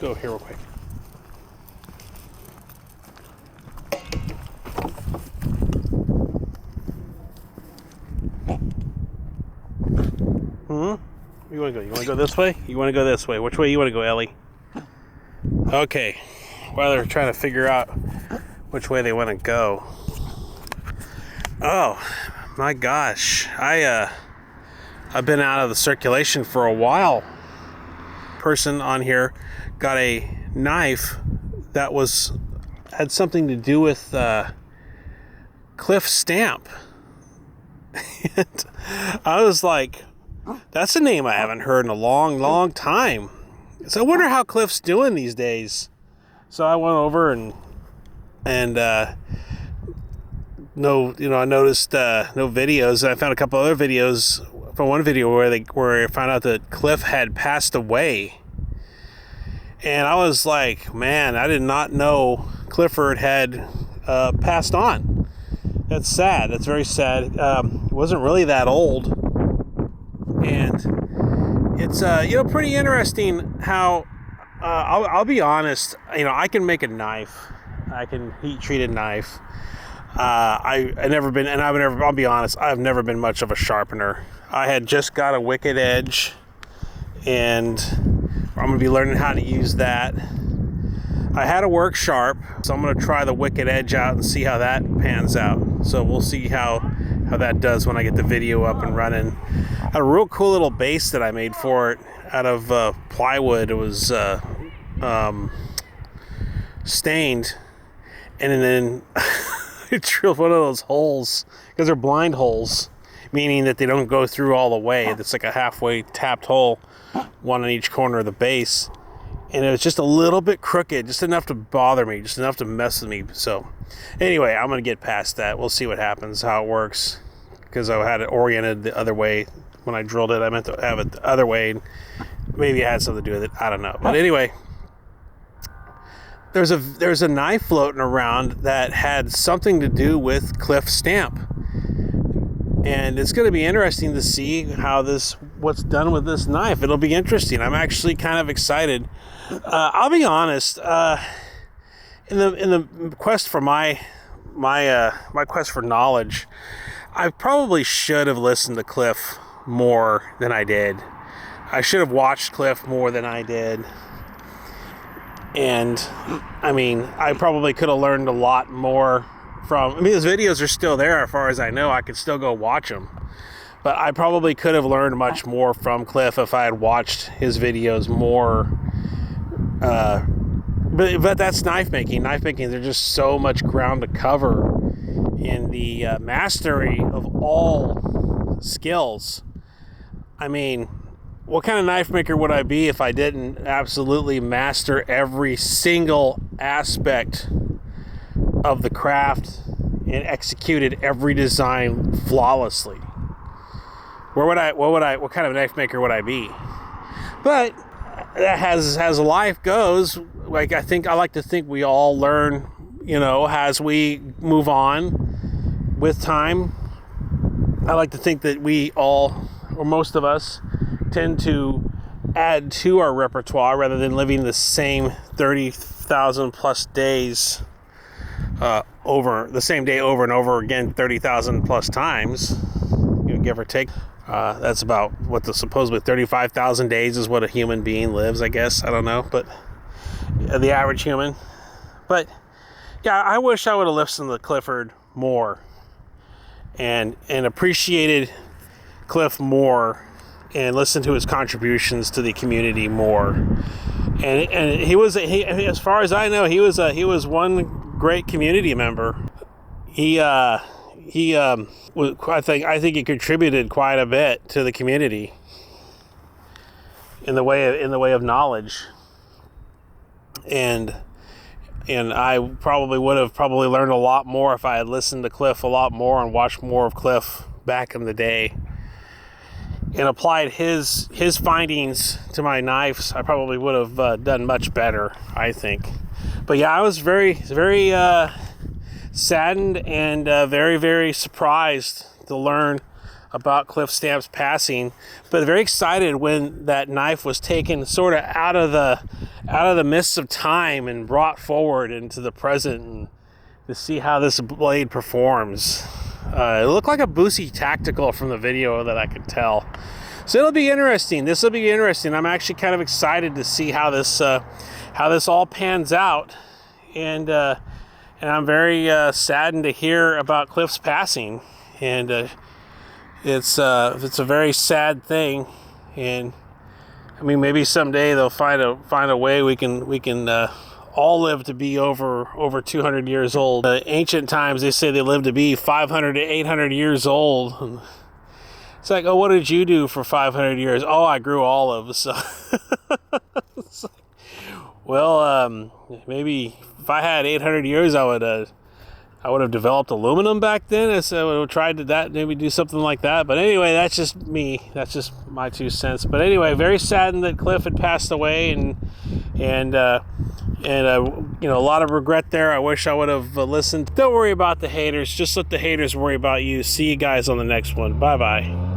go here real quick. You want to go? You want to go this way? You want to go this way? Which way you want to go, Ellie? Okay. While they're trying to figure out which way they want to go. Oh, my gosh. I've been out of the circulation for a while. Person on here got a knife that had something to do with Cliff Stamp. And I was like, that's a name I haven't heard in a long time. So I wonder how Cliff's doing these days. So I went over and I noticed no videos. I found a couple other videos from one video where I found out that Cliff had passed away. And I was like, man, I did not know Clifford had passed on. That's sad. That's very sad. He wasn't really that old. And it's pretty interesting how I'll be honest, I can make a knife. I can heat treat a knife. I'll be honest, I've never been much of a sharpener. I had just got a Wicked Edge, and I'm going to be learning how to use that. I had a Work Sharp, so I'm going to try the Wicked Edge out and see how that pans out. So we'll see how that does when I get the video up and running. I had a real cool little base that I made for it out of plywood. It was stained, and then I drilled one of those holes, because they're blind holes, meaning that they don't go through all the way. It's like a halfway tapped hole, one on each corner of the base. And it was just a little bit crooked, just enough to bother me, just enough to mess with me. So anyway, I'm going to get past that. We'll see what happens, how it works, because I had it oriented the other way when I drilled it. I meant to have it the other way. Maybe it had something to do with it. I don't know. But anyway, there's a knife floating around that had something to do with Cliff Stamp. And it's going to be interesting to see what's done with this knife. It'll be interesting. I'm actually kind of excited. I'll be honest. In the quest for my quest for knowledge, I probably should have listened to Cliff more than I did. I should have watched Cliff more than I did. And I probably could have learned a lot more from. His videos are still there, as far as I know. I could still go watch them. But I probably could have learned much more from Cliff if I had watched his videos more. But that's knife making. Knife making, there's just so much ground to cover in the mastery of all skills. What kind of knife maker would I be if I didn't absolutely master every single aspect of the craft and executed every design flawlessly? What kind of knife maker would I be? But as life goes, I like to think we all learn, as we move on with time. I like to think that we all, or most of us, tend to add to our repertoire rather than living the same 30,000 plus days over the same day over and over again 30,000 plus times, give or take. That's about what supposedly 35,000 days is what a human being lives, I guess. I don't know, but the average human. But yeah, I wish I would have listened to Clifford more and appreciated Cliff more and listened to his contributions to the community more. And he as far as I know, he was one great community member. I think he contributed quite a bit to the community in the way of knowledge. And I probably would have learned a lot more if I had listened to Cliff a lot more and watched more of Cliff back in the day and applied his findings to my knives. I probably would have done much better, I think. But yeah, I was very, very saddened and very, very surprised to learn about Cliff Stamps passing, but very excited when that knife was taken sort of out of the mists of time and brought forward into the present, and to see how this blade performs. It looked like a Boosie Tactical from the video that I could tell. So it'll be interesting. This will be interesting. I'm actually kind of excited to see how this all pans out, and I'm very saddened to hear about Cliff's passing, and it's a very sad thing. And I mean, maybe someday they'll find a way we can all live to be over 200 years old. Ancient times, they say they lived to be 500 to 800 years old. It's like, oh, what did you do for 500 years? Oh, I grew olives. So it's like, well, maybe if I had 800 years, I would have developed aluminum back then. So I would have tried that, maybe do something like that. But anyway, that's just me. That's just my 2 cents. But anyway, very saddened that Cliff had passed away, and you know, a lot of regret there. I wish I would have listened. Don't worry about the haters. Just let the haters worry about you. See you guys on the next one. Bye-bye.